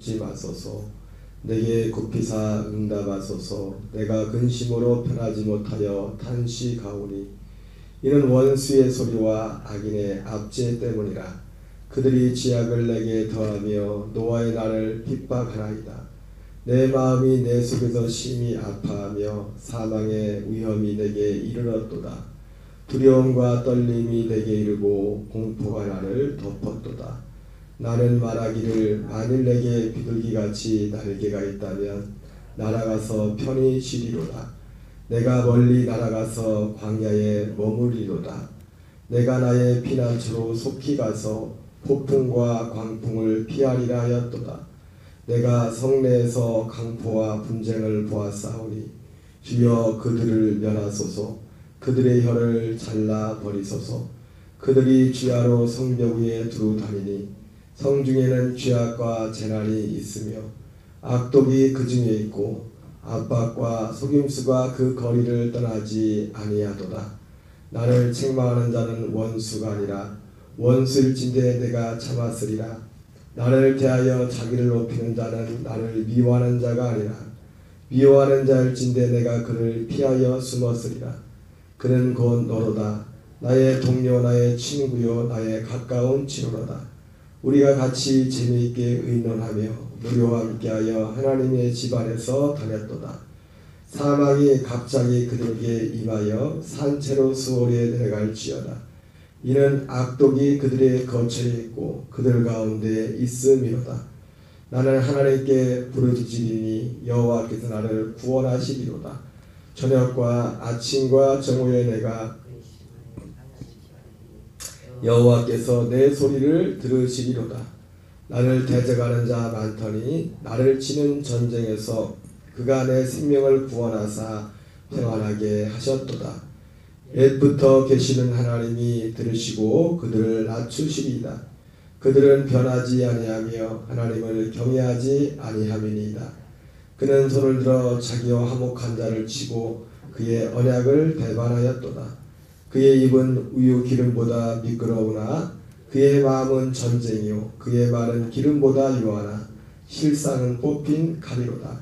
숨지 마소서. 내게 굽히사 응답하소서. 내가 근심으로 편하지 못하여 탄식하오니 이는 원수의 소리와 악인의 압제 때문이라. 그들이 지약을 내게 더하며 노아의 날을 핍박하나이다. 내 마음이 내 속에서 심히 아파하며 사망의 위험이 내게 이르렀도다. 두려움과 떨림이 내게 이르고 공포가 나를 덮었도다. 나는 말하기를 만일 내게 비둘기같이 날개가 있다면 날아가서 편히 쉬리로다. 내가 멀리 날아가서 광야에 머무리로다. 내가 나의 피난처로 속히 가서 폭풍과 광풍을 피하리라 하였도다. 내가 성내에서 강포와 분쟁을 보았사오니 주여 그들을 멸하소서. 그들의 혀를 잘라 버리소서. 그들이 쥐하로 성벽 위에 두루 다니니 성중에는 쥐약과 재난이 있으며 악독이 그 중에 있고 압박과 속임수가 그 거리를 떠나지 아니하도다. 나를 책망하는 자는 원수가 아니라 원수일진대 내가 참았으리라. 나를 대하여 자기를 높이는 자는 나를 미워하는 자가 아니라 미워하는 자일진대 내가 그를 피하여 숨었으리라. 그는 곧 너로다. 나의 동료, 나의 친구요, 나의 가까운 친구로다. 우리가 같이 재미있게 의논하며 무료와 함께하여 하나님의 집 안에서 다녔도다. 사망이 갑자기 그들에게 임하여 산채로 수월에 내려갈지어다. 이는 악독이 그들의 거처에 있고 그들 가운데 있음이로다. 나는 하나님께 부르짖으리니 여호와께서 나를 구원하시리로다. 저녁과 아침과 정오에 내가 여호와께서 내 소리를 들으시리로다. 나를 대적하는 자 많더니 나를 치는 전쟁에서 그가 내 생명을 구원하사 평안하게 하셨도다. 옛부터 계시는 하나님이 들으시고 그들을 낮추시리이다. 그들은 변하지 아니하며 하나님을 경외하지 아니함이니이다. 그는 손을 들어 자기와 화목한 자를 치고 그의 언약을 배반하였도다. 그의 입은 우유 기름보다 미끄러우나 그의 마음은 전쟁이요 그의 말은 기름보다 유하나 실상은 뽑힌 칼이로다.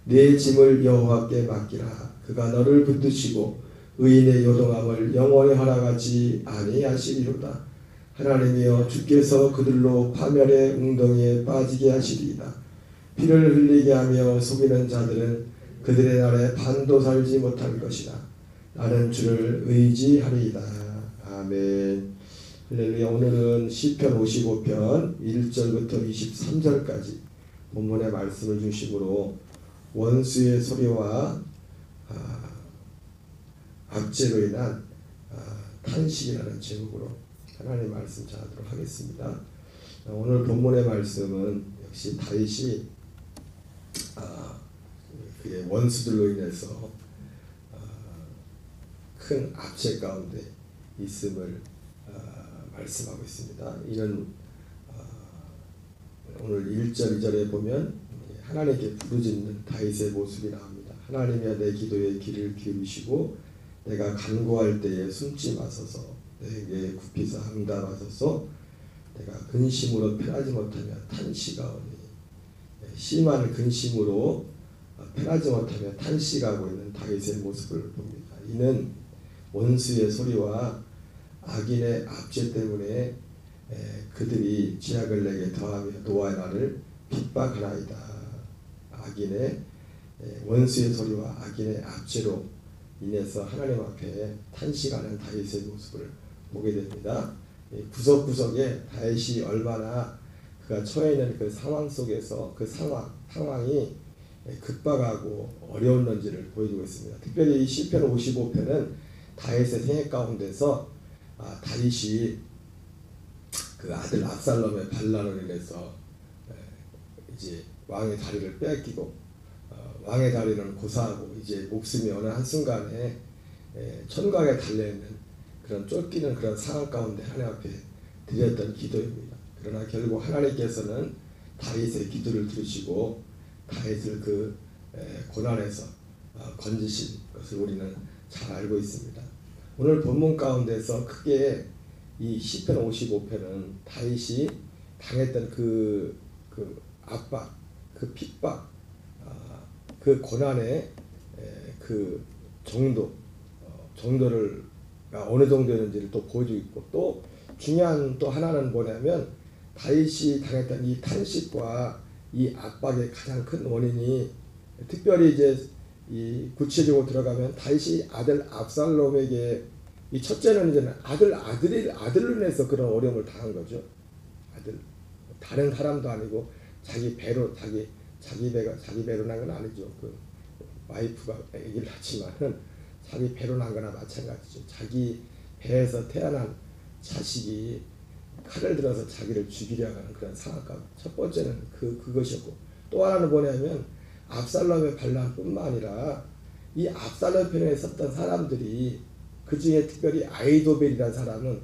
네 짐을 여호와께 맡기라. 그가 너를 붙드시고 의인의 요동함을 영원히 허락하지 아니하시리로다. 하나님이여 주께서 그들로 파멸의 웅덩이에 빠지게 하시리이다. 피를 흘리게 하며 속이는 자들은 그들의 날에 반도 살지 못할 것이다. 나는 주를 의지하리이다. 아멘. 할렐루야. 오늘은 시편 55편 1절부터 23절까지 본문의 말씀을 중심으로 원수의 소리와 압제로 인한 탄식이라는 제목으로 하나님의 말씀 전하도록 하겠습니다. 오늘 본문의 말씀은 역시 다윗이 그의 원수들로 인해서 큰 압제 가운데 있음을 말씀하고 있습니다. 이는 오늘 1절 2절에 보면 하나님께 부르짖는 다윗의 모습이 나옵니다. 하나님이여 내 기도에 귀를 기울이시고 내가 간구할 때에 숨지 마소서. 내게 굽히사 응답하소서. 내가 근심으로 편하지 못하며 탄식하오니. 심한 근심으로 편하지 못하며 탄식하고 있는 다윗의 모습을 봅니다. 이는 원수의 소리와 악인의 압제 때문에 그들이 죄악을 내게 더하며 노아의 날을 핍박하나이다. 악인의 원수의 소리와 악인의 압제로 인해서 하나님 앞에 탄식하는 다윗의 모습을 보게 됩니다. 구석구석에 다윗이 얼마나 그가 처해 있는 그 상황 속에서 그 상황이 급박하고 어려웠는지를 보여주고 있습니다. 특별히 이 시편 55편은 다윗의 생애 가운데서 다윗이 그 아들 압살롬의 반란으로 인해서 이제 왕의 자리를 뺏기고 왕의 자리는 고사하고 이제 목숨이 어느 한순간에 천각에 달려있는 그런 쫓기는 그런 상황 가운데 하나님 앞에 드렸던 기도입니다. 그러나 결국 하나님께서는 다윗의 기도를 들으시고 다윗을 그 고난에서 건지신 것을 우리는 잘 알고 있습니다. 오늘 본문 가운데서 크게 이 시편 55편은 다윗이 당했던 그 압박, 그 핍박, 그 고난의 그 정도를 어느 정도였는지를 또 보여주고 있고, 또 중요한 또 하나는 뭐냐면 다윗이 당했던 이 탄식과 이 압박의 가장 큰 원인이, 특별히 이제 이 구체적으로 들어가면 다윗이 아들 압살롬에게, 이 첫째는 이제는 아들로 인해서 그런 어려움을 당한 거죠. 아들, 다른 사람도 아니고 자기 배로 난 건 아니죠. 그 와이프가 얘기를 하지만은 자기 배로 난 거나 마찬가지죠. 자기 배에서 태어난 자식이 칼을 들어서 자기를 죽이려고 하는 그런 상황감. 첫 번째는 그것이었고, 또 하나는 뭐냐면 압살롬의 반란뿐만 아니라 이 압살롬 편에 섰던 사람들이, 그 중에 특별히 아히도벨이라는 사람은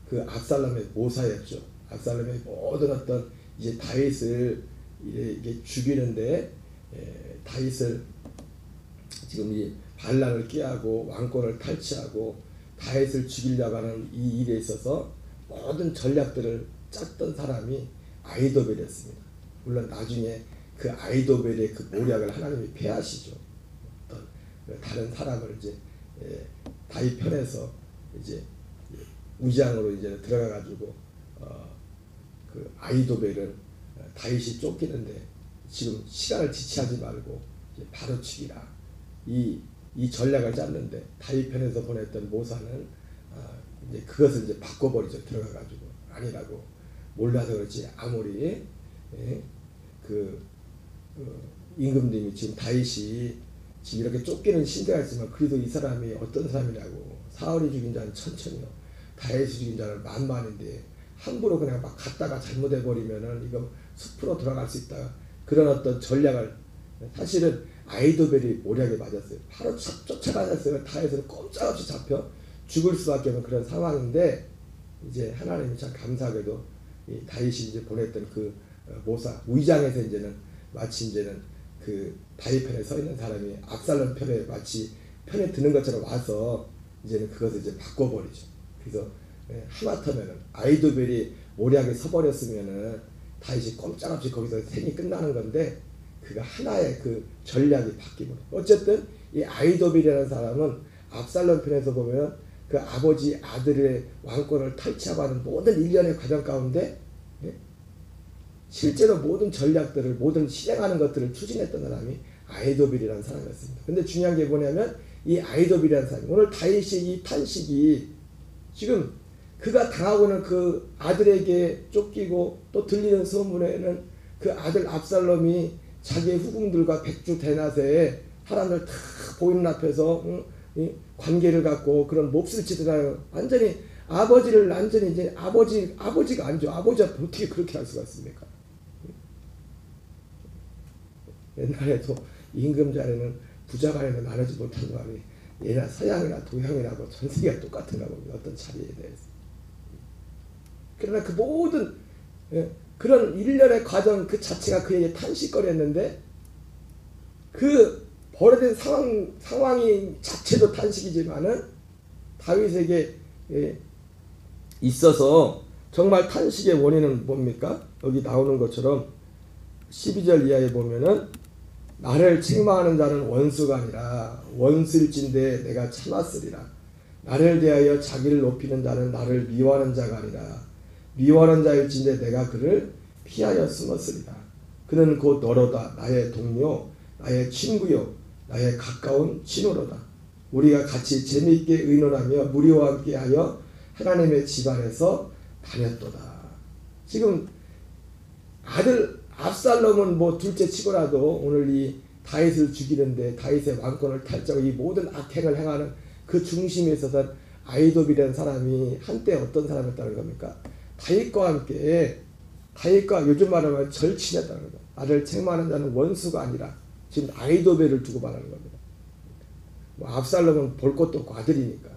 그 압살롬의 모사였죠. 압살롬의 모든 어떤 이제 다윗을 이게 죽이는데, 다윗을 지금 이 반란을 깨하고 왕권을 탈취하고 다윗을 죽이려고 하는 이 일에 있어서 모든 전략들을 짰던 사람이 아히도벨이었습니다. 물론 나중에 그 아히도벨의 그 모략을 하나님이 패하시죠. 어떤 다른 사람을 이제 다윗 편에서 이제 우장으로 이제 들어가 가지고 그 아히도벨은 다윗이 쫓기는데 지금 시간을 지체하지 말고 이제 바로 죽이라, 이 전략을 짰는데 다윗 편에서 보냈던 모사는 이제 그것을 이제 바꿔버리죠. 들어가 가지고 아니라고 몰라서 그렇지, 아무리 임금님이 지금 다윗이 지금 이렇게 쫓기는 신대가 있지만 그래도 이 사람이 어떤 사람이냐고, 사울이 죽인 자는 천천히요, 다윗이 죽인 자는 만만인데 함부로 그냥 막 갔다가 잘못해버리면은 이거 숲으로 돌아갈 수 있다, 그런 어떤 전략을, 사실은 아히도벨이 모략에 맞았어요. 바로 쫓아가셨어요. 다윗은 꼼짝없이 잡혀 죽을 수밖에 없는 그런 상황인데, 이제 하나님이 참 감사하게도 이 다윗이 이제 보냈던 그 모사 위장에서 이제는 마치 이제는 그 다윗 편에 서 있는 사람이 압살롬 편에 마치 편에 드는 것처럼 와서 이제는 그것을 이제 바꿔버리죠. 그래서 하마터면은 아히도벨이 모략에 서버렸으면은 다윗이 꼼짝없이 거기서 생이 끝나는 건데, 그가 하나의 그 전략이 바뀌고, 어쨌든 이 아히도벨이라는 사람은 압살롬 편에서 보면 그 아버지 아들의 왕권을 탈취하고 하는 모든 일련의 과정 가운데 실제로 모든 전략들을, 모든 실행하는 것들을 추진했던 사람이 아히도벨이라는 사람이었습니다. 근데 중요한 게 뭐냐면 이 아히도벨이라는 사람이, 오늘 다윗이 이 탄식이 지금 그가 당하고는 그 아들에게 쫓기고, 또 들리는 소문에는 그 아들 압살롬이 자기의 후궁들과 백주 대낮에 사람들 다 보이는 앞에서 관계를 갖고 그런 몹쓸 짓을 하여 완전히 아버지를 완전히 이제 아버지가 아니죠. 아버지가 어떻게 그렇게 할 수가 있습니까? 옛날에도 임금자리는 부자간에는 나누지 못한 말이, 얘나 서양이나 동양이나 뭐 전 세계가 똑같은가 봅니다. 어떤 자리에 대해서. 그러나 그 모든 그런 일련의 과정 그 자체가 그에게 탄식거리였는데, 그 벌어진 상황이 자체도 탄식이지만은 다윗에게 있어서 정말 탄식의 원인은 뭡니까? 여기 나오는 것처럼 12절 이하에 보면은 나를 책망하는 자는 원수가 아니라 원수일진데 내가 참았으리라. 나를 대하여 자기를 높이는 자는 나를 미워하는 자가 아니라 미워하는 자일진데 내가 그를 피하여 숨었으리라. 그는 곧 너로다. 나의 동료, 나의 친구요, 나의 가까운 친구로다. 우리가 같이 재미있게 의논하며 무리와 함께하여 하나님의 집안에서 다녔도다. 지금 아들 압살롬은 뭐 둘째 치고라도 오늘 이 다윗을 죽이는데, 다윗의 왕권을 탈취하고 이 모든 악행을 행하는 그 중심에 있어서 아히도벨이라는 사람이 한때 어떤 사람이었다는 겁니까? 다윗과 함께, 다윗과 요즘 말하면 절친했다는 거죠. 나를 책망하는 자는 원수가 아니라, 지금 아히도벨을 두고 말하는 겁니다. 뭐 압살롬은 볼 것도 없고 아들이니까.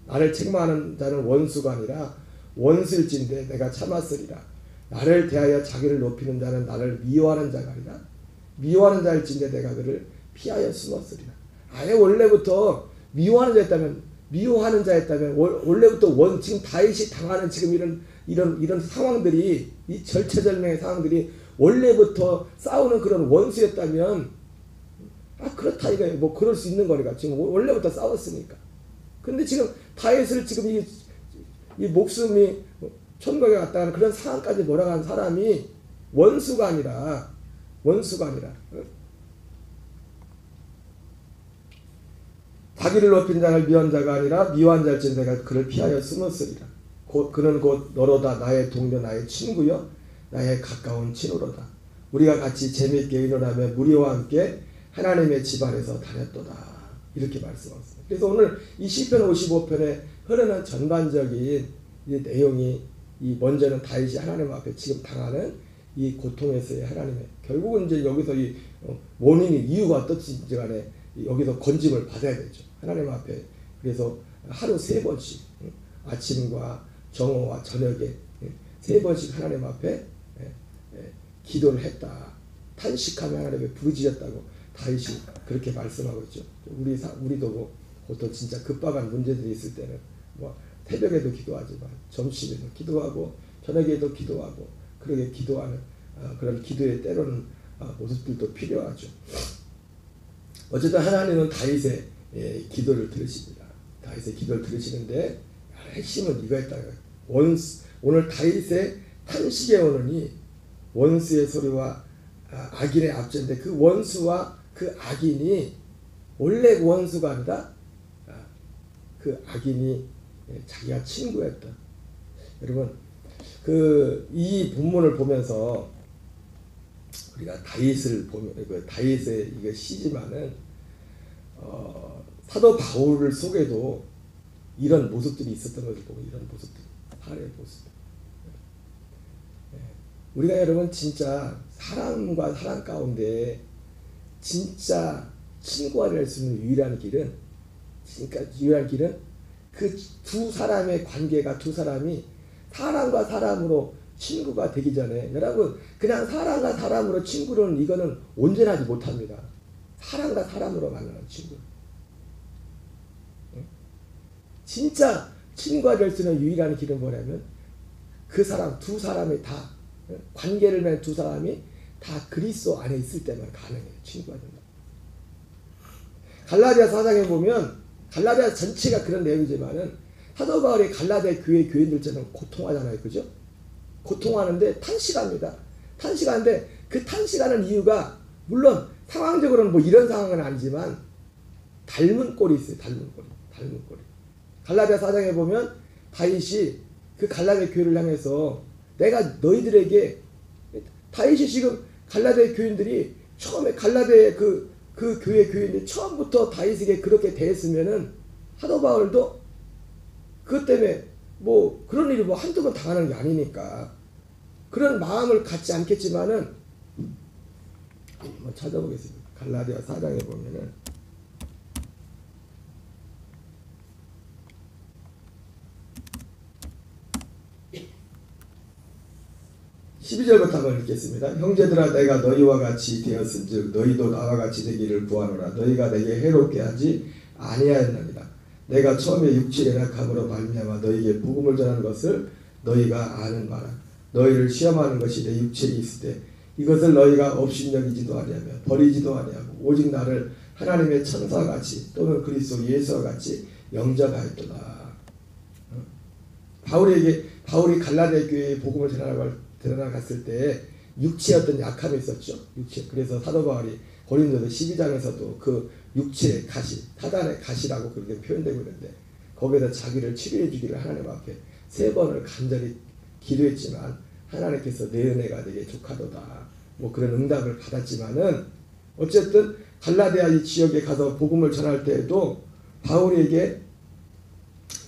나를 책망하는 자는 원수가 아니라 원수일진데 내가 참았으리라. 나를 대하여 자기를 높이는 자는 나를 미워하는 자가 아니라 미워하는 자일진데 내가 그를 피하여 숨었으리라. 아예 원래부터 미워하는 자였다면 원래부터 지금 다윗이 당하는 지금 이런 상황들이, 이 절체절명의 상황들이 원래부터 싸우는 그런 원수였다면 그렇다 이거예요. 뭐 그럴 수 있는 거니까 지금 원래부터 싸웠으니까. 근데 지금 다윗을 지금 이 목숨이 천국에 갔다는 그런 상황까지 몰아간 사람이 원수가 아니라 자기를 높인 자를 미워한 자가 아니라 미워한 자일진 내가 그를 피하여 숨었으리라. 그는 곧 너로다 나의 동료 나의 친구여 나의 가까운 친구로다. 우리가 같이 재미있게 의논하며 무리와 함께 하나님의 집안에서 다녔도다. 이렇게 말씀하셨습니다. 그래서 오늘 이 시편 55편에 흐르는 전반적인 이 내용이 먼저는 다윗이 하나님 앞에 지금 당하는 이 고통에서의 하나님의 결국은 이제 여기서 이 원인이 이유가 어떻든지 간에 여기서 건짐을 받아야 되죠. 하나님 앞에. 그래서 하루 3번씩 아침과 정오와 저녁에 3번씩 하나님 앞에 기도를 했다. 탄식하며 하나님의 부르짖었다고 다윗이 그렇게 말씀하고 있죠. 우리도 뭐 보통 진짜 급박한 문제들이 있을 때는 뭐 새벽에도 기도하지만 점심에도 기도하고 저녁에도 기도하고 그렇게 기도하는 그런 기도의 때로는 모습들도 필요하죠. 어쨌든 하나님은 다윗의 기도를 들으십니다. 다윗의 기도를 들으시는데 핵심은 이거였다. 오늘 다윗의 탄식의 원인이 원수의 소리와 악인의 압제인데 그 원수와 그 악인이 원래 원수가 아니라 그 악인이 자기가 친구였다. 여러분 이 본문을 보면서 우리가 다윗을 보면 다윗의 이거 시지만은 사도 바울 속에도 이런 모습들이 있었던 것을 보고 이런 모습들 하나의 모습. 우리가 여러분 진짜 사람과 사람 가운데 진짜 친구가 될 수 있는 유일한 길은 그 두 사람의 관계가 두 사람이 사람과 사람으로 친구가 되기 전에 여러분 그냥 사람과 사람으로 친구는 이거는 온전하지 못합니다. 사람과 사람으로 만나는 친구. 진짜 친구가 될 수 있는 유일한 길은 뭐냐면 그 사람 두 사람이 다 관계를 맺은 두 사람이 다 그리스도 안에 있을 때만 가능해요. 친구가 된다. 갈라디아 4장에 보면 갈라디아 전체가 그런 내용이지만은 사도 바울이 갈라디아 교인들처럼 고통하잖아요. 그죠? 고통하는데 탄식합니다. 탄식하는데 그 탄식하는 이유가 물론 상황적으로는 뭐 이런 상황은 아니지만 닮은 꼴이 있어요. 닮은 꼴이. 갈라디아 4장에 보면 다윗이 그 갈라디아 교회를 향해서 내가 너희들에게 다윗이 지금 갈라디아 교인들이 처음에 갈라디아 그 교회 교인들이 처음부터 다윗에게 그렇게 대했으면은 사도 바울도 그것 때문에 뭐 그런 일이 뭐 한두 번 당하는 게 아니니까 그런 마음을 갖지 않겠지만은 한번 찾아보겠습니다. 갈라디아 4장에 보면은 12절부터 한번 읽겠습니다. 형제들아 내가 너희와 같이 되었은즉 너희도 나와 같이 되기를 구하노라. 너희가 내게 해롭게 하지 아니하였느니라. 내가 처음에 육체의 연약함으로 말미암아 너희에게 복음을 전하는 것을 너희가 아는 바라. 너희를 시험하는 것이 내 육체에 있을 때 이것을 너희가 업신여기지도 아니하며 버리지도 아니하고 오직 나를 하나님의 천사와 같이 또는 그리스도 예수와 같이 영접하였도다. 바울이 갈라디아 교회에 복음을 전하러 갔을 때 육체의 어떤 약함이 있었죠. 육체. 그래서 사도 바울이 고린도서 12장에서도 그 육체의 가시, 사단의 가시라고 그렇게 표현되고 있는데 거기에서 자기를 치료해 주기를 하나님 앞에 3번을 간절히 기도했지만 하나님께서 내 은혜가 내게 족하도다. 뭐 그런 응답을 받았지만은 어쨌든 갈라디아 이 지역에 가서 복음을 전할 때에도 바울에게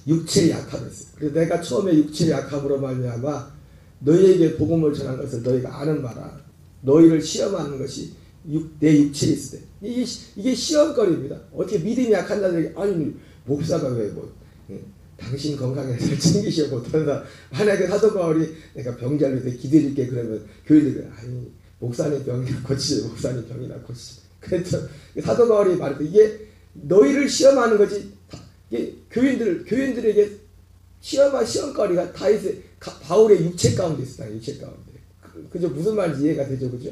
육체의 약함이 있어요. 그래서 내가 처음에 육체의 약함으로 말미암아 너희에게 복음을 전한 것을 너희가 아는 바라. 너희를 시험하는 것이 내 육체에 있을 때 이게 시험거리입니다. 어떻게 믿음이 약한 자들에게 아니 목사가 왜 당신 건강에 잘 챙기시오 못한다. 만약에 사도 바울이 내가 병자를 위해 기도해줄게 그러면 교회들이 아니 목사님 병이나 고치지 목사님 병이나 고치지. 그래서 사도 바울이 말했다. 이게 너희를 시험하는 거지. 이게 교인들에게 시험거리가 다윗의 바울의 육체 가운데 있었다. 육체 가운데 그죠? 무슨 말인지 이해가 되죠, 그죠?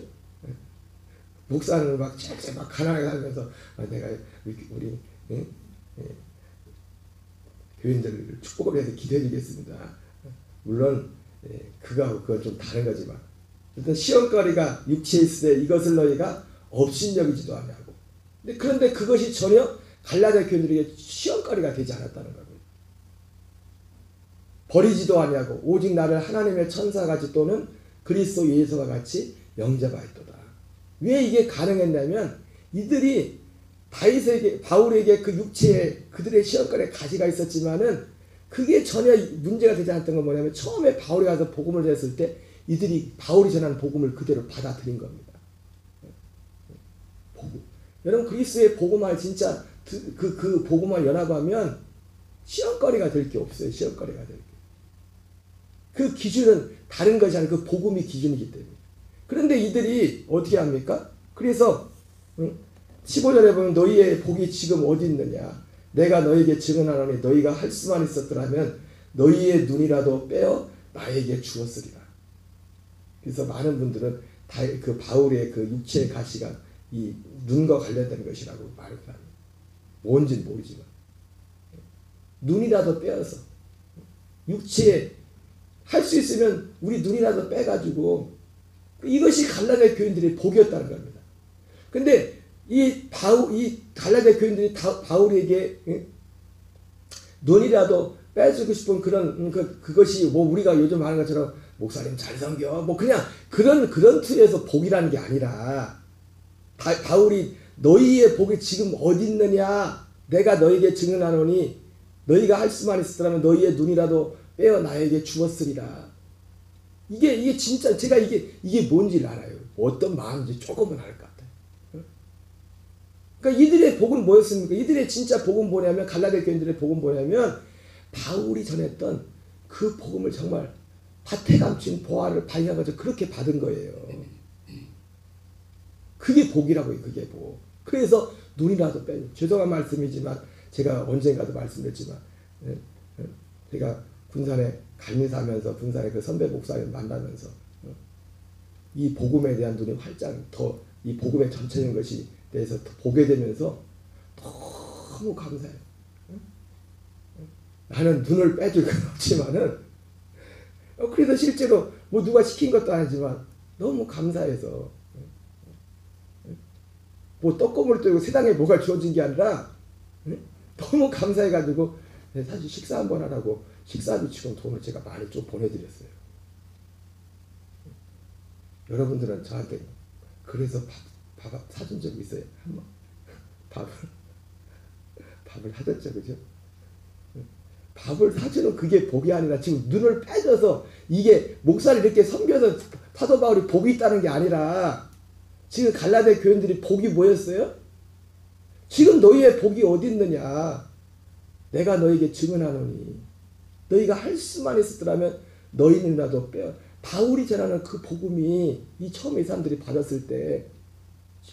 목사는 막 쫙쫙 막 가난하게 살면서 내가 우리 교인들을 축복을 해서 기도해주겠습니다. 물론 그건 좀 다른 거지만 일단 시험거리가 육체에 있을 때 이것을 너희가 업신여기지도 아니하고 그런데 그것이 전혀 갈라디아 교인들에게 시험거리가 되지 않았다는 거예요. 버리지도 아니하고 오직 나를 하나님의 천사같이 또는 그리스도 예수와 같이 영접하였도다. 왜 이게 가능했냐면 이들이 바울에게 그 육체에 그들의 시험거리에 가시가 있었지만은 그게 전혀 문제가 되지 않았던 건 뭐냐면 처음에 바울이 가서 복음을 전했을 때 이들이 바울이 전한 복음을 그대로 받아들인 겁니다. 복음. 여러분 그리스도의 복음을 진짜 그 복음을 연합하면 시험거리가 될 게 없어요. 시험거리가 될 게. 그 기준은 다른 것이 아니라 그 복음이 기준이기 때문에. 그런데 이들이 어떻게 합니까? 그래서 15절에 보면 너희의 복이 지금 어디 있느냐? 내가 너희에게 증언하노니 너희가 할 수만 있었더라면 너희의 눈이라도 빼어 나에게 주었으리라. 그래서 많은 분들은 그 바울의 그 육체의 가시가 이 눈과 관련된 것이라고 말을 합니다. 뭔지는 모르지만 눈이라도 빼어서 육체에 할 수 있으면 우리 눈이라도 빼가지고 이것이 갈라디아 교인들의 복이었다는 겁니다. 근데 이 갈라디아 교인들이 바울에게 눈이라도 빼주고 싶은 그것이 뭐 우리가 요즘 하는 것처럼 목사님 잘 섬겨 뭐 그냥 그런 틀에서 복이라는 게 아니라 바울이 너희의 복이 지금 어디 있느냐 내가 너희에게 증언하노니 너희가 할 수만 있었더라면 너희의 눈이라도 빼어 나에게 주었으리라. 이게 진짜 제가 이게 뭔지 알아요. 어떤 마음인지 조금은 알 것 같아요. 그러니까 이들의 복은 뭐였습니까? 이들의 진짜 복은 뭐냐면 갈라디아 교인들의 복은 뭐냐면 바울이 전했던 그 복음을 정말 밭에 감춘 보화를 발견해서 그렇게 받은 거예요. 그게 복이라고요. 그게 복. 그래서 눈이라도 빼요. 죄송한 말씀이지만 제가 언젠가도 말씀드렸지만 제가 군산에 간미사하면서 군산에 그 선배 목사님 만나면서 이 복음에 대한 눈이 활짝 더 이 복음의 전체적인 것이 대해서 더 보게 되면서 너무 감사해요. 나는 눈을 빼줄 건 없지만은 그래서 실제로 뭐 누가 시킨 것도 아니지만 너무 감사해서 뭐 떡고물 뜨고 세상에 뭐가 주어진 게 아니라 너무 감사해가지고 사실 식사 한번 하라고 식사비 치고 돈을 제가 많이 좀 보내드렸어요. 여러분들은 저한테 그래서 밥 사준 적 있어요? 한번 밥을 사줬죠, 그죠? 밥을 사주는 그게 복이 아니라 지금 눈을 빼줘서 이게 목사를 이렇게 섬겨서 사도 바울이 복이 있다는 게 아니라 지금 갈라디아 교인들이 복이 뭐였어요? 지금 너희의 복이 어디 있느냐? 내가 너희에게 증언하노니 너희가 할 수만 있었더라면 너희는라도 빼어. 바울이 전하는 그 복음이 이 처음에 이 사람들이 받았을 때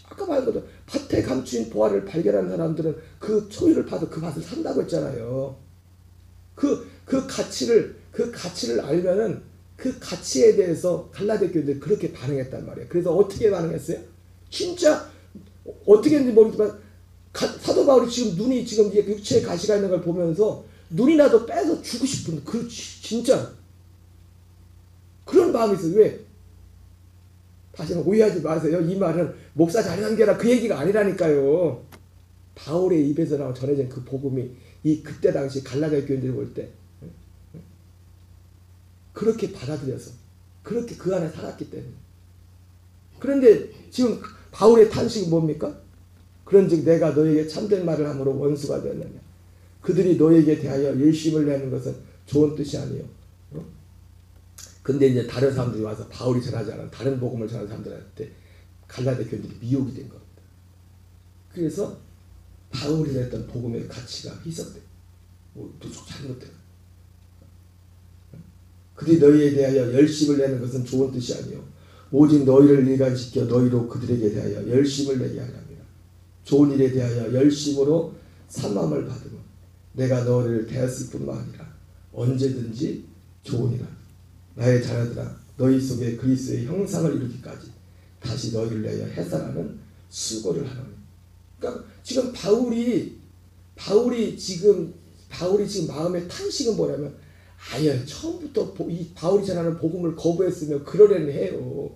아까 말한 거죠. 밭에 감추인 보화를 발견한 사람들은 그 소유를 받아 그 밭을 산다고 했잖아요. 그 가치를 알면은 그 가치에 대해서 갈라디아 교인들이 그렇게 반응했단 말이에요. 그래서 어떻게 반응했어요? 진짜 어떻게 했는지 모르지만 사도 바울이 지금 눈이 지금 육체에 가시가 있는 걸 보면서 눈이라도 빼서 주고 싶은 진짜 그런 마음이 있어요. 왜? 다시 오해하지 마세요. 이 말은 목사 잘 섬겨라 그 얘기가 아니라니까요. 바울의 입에서 나온 전해진 그 복음이 그때 당시 갈라디아 교인들이 볼 때 그렇게 받아들여서 그렇게 그 안에 살았기 때문에. 그런데 지금 바울의 탄식이 뭡니까? 그런즉 내가 너에게 참된 말을 함으로 원수가 되었느냐. 그들이 너에게 대하여 열심을 내는 것은 좋은 뜻이 아니요. 근데 이제 다른 사람들이 와서 바울이 전하지 않은 다른 복음을 전하는 사람들한테 갈라디아 교인들이 미혹이 된 겁니다. 그래서 바울이 냈던 복음의 가치가 희석돼. 또 잘못돼. 그들이 너희에 대하여 열심을 내는 것은 좋은 뜻이 아니요. 오직 너희를 일관시켜 너희로 그들에게 대하여 열심을 내게 하려 합니다. 좋은 일에 대하여 열심으로 삼함을 받으면 내가 너희를 대했을 뿐만 아니라 언제든지 좋으니라. 나의 자녀들아 너희 속에 그리스도의 형상을 이루기까지 다시 너희를 내어 해산하는 수고를 하노니. 그러니까 지금 바울이 지금 마음의 탄식은 뭐냐면 아예 처음부터 이 바울이 전하는 복음을 거부했으면 그러려니 해요.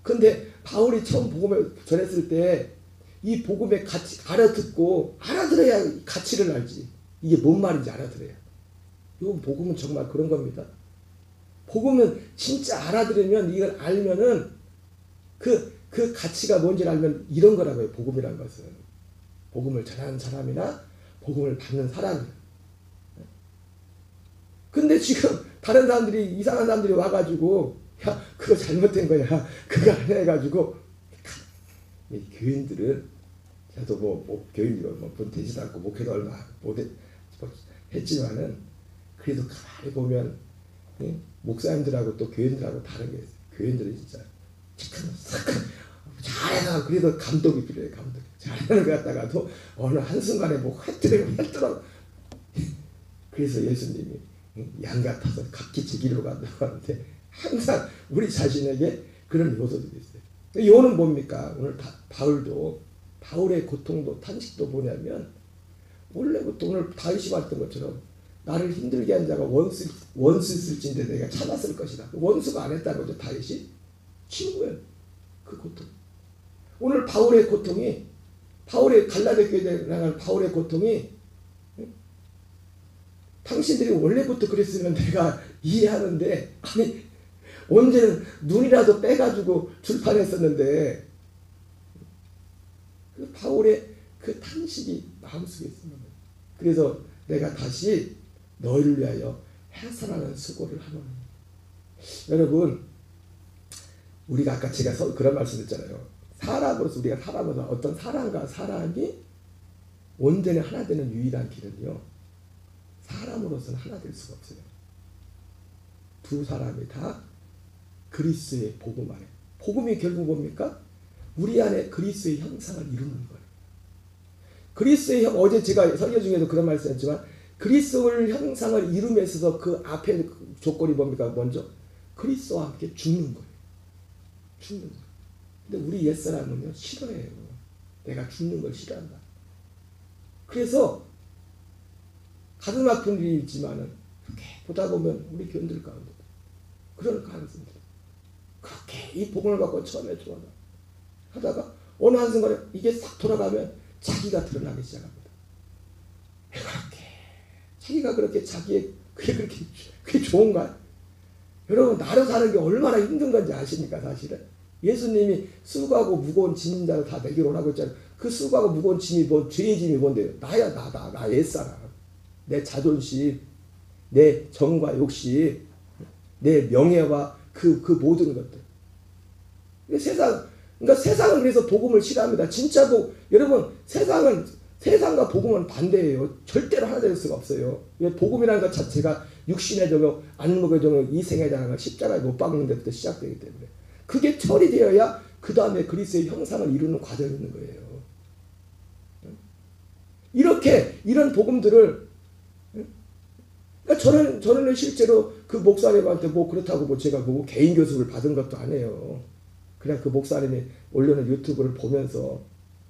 근데 바울이 처음 복음을 전했을 때 이 복음의 가치 알아들어야 가치를 알지. 이게 뭔 말인지 알아들어야. 이건 복음은 정말 그런 겁니다. 복음은 진짜 알아들으면, 이걸 알면은 그 가치가 뭔지를 알면 이런 거라고요. 복음이란 것은 복음을 전하는 사람이나 복음을 받는 사람이야. 근데 지금 다른 사람들이, 이상한 사람들이 와가지고 야 그거 잘못된 거야, 그거 안 해가지고, 이 교인들은, 저도 뭐 교인이고 뭐 되지도 않고 목회도 얼마 못 했지만은 그래도 가만히 보면 목사님들하고 또 교인들하고 다른 게 있어요. 교인들은 진짜 잘해서 그래도 감독이 필요해요. 감독 잘하는 것 같다가도 어느 한순간에 뭐 했더라고. 그래서 예수님이 양 같아서 각기 제 길로 간다고 하는데, 항상 우리 자신에게 그런 요소들이 있어요. 요는 뭡니까? 오늘 바울의 고통도 탄식도 뭐냐면, 원래부터 오늘 다윗이 말했던 것처럼 나를 힘들게 한 자가 원수 있을진데 내가 참았을 것이다. 원수가 안 했다는 거죠. 다윗이 친구예요. 그 고통. 오늘 바울의 갈라디 교회에 나갈 바울의 고통이, 당신들이 원래부터 그랬으면 내가 이해하는데, 아니 언제는 눈이라도 빼가지고 출판했었는데, 그 바울의 그 탄식이 마음속에 있습니다. 그래서 내가 다시 너희를 위하여 해산하는 수고를 하노니. 여러분, 우리가 아까 제가 그런 말씀드렸잖아요. 사람으로서, 우리가 사람으로서 어떤 사람과 사람이 온전히 하나 되는 유일한 길은요, 사람으로서는 하나 될 수가 없어요. 두 사람이 다 그리스도의 복음 안에, 복음이 결국 뭡니까? 우리 안에 그리스도의 형상을 이루는 거예요. 그리스도의 어제 제가 설교 중에도 그런 말씀했지만, 그리스도의 형상을 이룸에 있어서 그 앞에 조건이 뭡니까? 먼저 그리스도와 함께 죽는 거예요. 죽는 거예요. 근데 우리 옛사람은요, 싫어해요. 내가 죽는 걸 싫어한다. 그래서 가슴 아픈 일이 있지만은 이렇게 보다 보면 우리 교인들 가운데 그럴 가능성이 있어요. 그렇게 이 복음을 받고 처음에 하다가 어느 한순간에 이게 싹 돌아가면 자기가 드러나기 시작합니다. 자기가 그렇게 그게 좋은가? 여러분, 나로 사는 게 얼마나 힘든 건지 아십니까? 사실은 예수님이 수고하고 무거운 짐진 자를 다 내게로 오라고 했잖아요. 그 수고하고 무거운 짐이 죄의 짐이 뭔데요? 나야. 나 옛사람, 내 자존심, 내 정과 욕심, 내 명예와 그 모든 것들. 그러니까 세상은 그래서 복음을 싫어합니다. 진짜로 여러분, 세상과 복음은 반대예요. 절대로 하나 될 수가 없어요. 복음이라는 것 자체가 육신의 적용, 안목의 적용, 이생의 자랑을 십자가에 못 박는 데부터 시작되기 때문에, 그게 처리되어야 그 다음에 그리스도의 형상을 이루는 과정이 있는 거예요. 이런 복음들을, 그러니까 저는 실제로 그 목사님한테 그렇다고 제가 개인 교습을 받은 것도 아니에요. 그냥 그 목사님이 올려놓은 유튜브를 보면서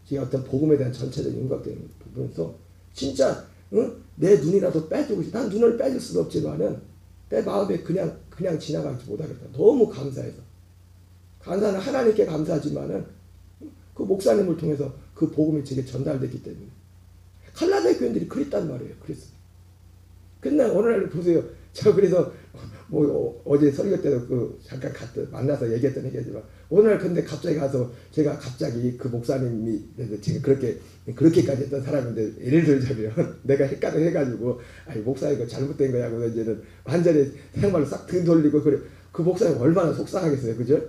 제가 어떤 복음에 대한 전체적인 윤곽되는 보면서 진짜 내 눈이라도 빼주고 싶다. 난 눈을 빼줄 수도 없지만은 내 마음에 그냥 지나가지 못하겠다. 너무 감사해서. 감사는 하나님께 감사하지만은 그 목사님을 통해서 그 복음이 제게 전달됐기 때문에. 갈라디아 교인들이 그랬단 말이에요. 그랬어요. 근데 어느 날 보세요. 제가 그래서 어제 설교 때도 잠깐 만나서 얘기했던 얘기지만, 오늘 근데 갑자기 가서 제가 그 목사님이 제가 그렇게까지 했던 사람인데, 예를 들자면 내가 해가지고 아니 목사님 이거 잘못된 거야 하고 이제는 완전히 생활로 싹 등 돌리고 그래. 그 목사님 얼마나 속상하겠어요, 그죠?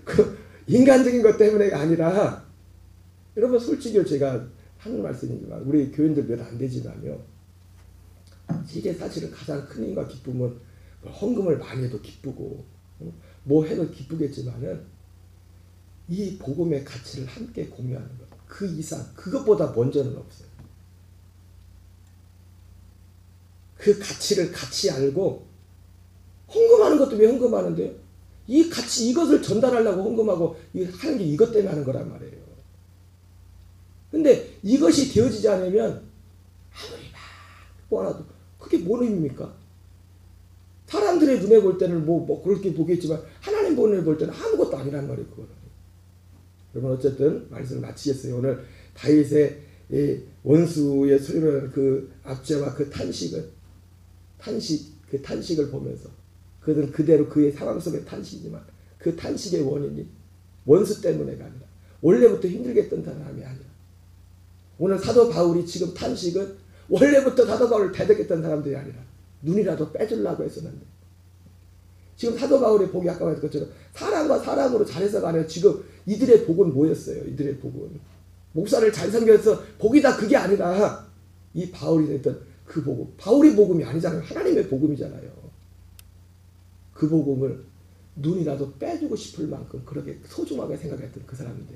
그 인간적인 것 때문에가 아니라, 여러분 솔직히 제가 하는 말씀이지만 우리 교인들 몇 안 되지만요, 이게 사실은 가장 큰 힘과 기쁨은 헌금을 많이 해도 기쁘고 뭐 해도 기쁘겠지만은 이 복음의 가치를 함께 공유하는 것, 그 이상 그것보다 먼저는 없어요. 그 가치를 같이 알고 헌금하는 것도 왜 헌금하는데요? 이 같이 이것을 전달하려고 헌금하고 하는 게 이것 때문에 하는 거란 말이에요. 근데 이것이 되어지지 않으면 아무리 막 뭐라도 그게 뭔 의미입니까? 사람들의 눈에 볼 때는 뭐 그렇게 보겠지만 하나님 눈에 볼 때는 아무것도 아니란 말이에요. 그거는. 여러분 어쨌든 말씀을 마치겠어요. 오늘 다윗의 원수의 소리로 그 압제와 그 탄식을 보면서 그는 그대로 그의 상황 속의 탄식이지만 그 탄식의 원인이 원수 때문에가 아니라 원래부터 힘들게 했던 사람이 아니라 오늘 사도 바울이 지금 탄식은 원래부터 사도 바울을 대적했던 사람들이 아니라 눈이라도 빼주려고 했었는데 지금 사도 바울의 복이 아까 말했던 것처럼 사람과 사람으로 잘해서가 아니라 지금 이들의 복은 뭐였어요? 이들의 복은 목사를 잘 섬겨서 복이다 그게 아니라 이 바울이 됐던 그 복음 바울의 복음이 아니잖아요. 하나님의 복음이잖아요. 그 복음을 눈이라도 빼주고 싶을 만큼 그렇게 소중하게 생각했던 그 사람인데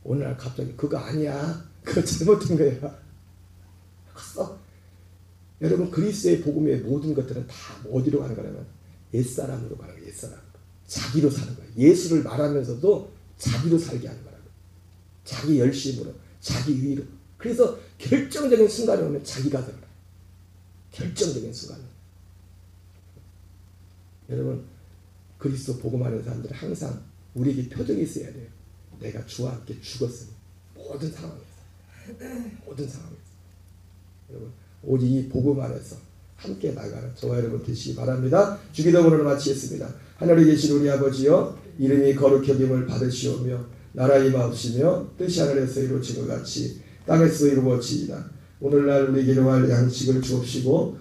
오늘날 갑자기 그거 아니야. 그거 잘못된 거야. 컸어. 여러분 그리스도의 복음의 모든 것들은 다 어디로 가는 거냐면 옛사람으로 가는 거예요. 옛사람. 자기로 사는 거예요. 예수를 말하면서도 자기로 살게 하는 거라고. 자기 열심으로, 자기 의로. 그래서 결정적인 순간에 오면 자기가 되는 거예요. 결정적인 순간에. 여러분 그리스도 복음하는 사람들은 항상 우리에게 표정이 있어야 돼요. 내가 주와 함께 죽었으니 모든 상황에서. 모든 상황에서. 여러분 오직 이 복음 안에서 함께 나가는 저와 여러분 되시기 바랍니다. 주기도문을 마치겠습니다. 하늘에 계신 우리 아버지여 이름이 거룩히 여김을 받으시오며 나라 임하옵시며 뜻이 하늘에서 이루어진 것 같이 땅에서 이루어지이다. 오늘날 우리에게 일용할 양식을 주옵시고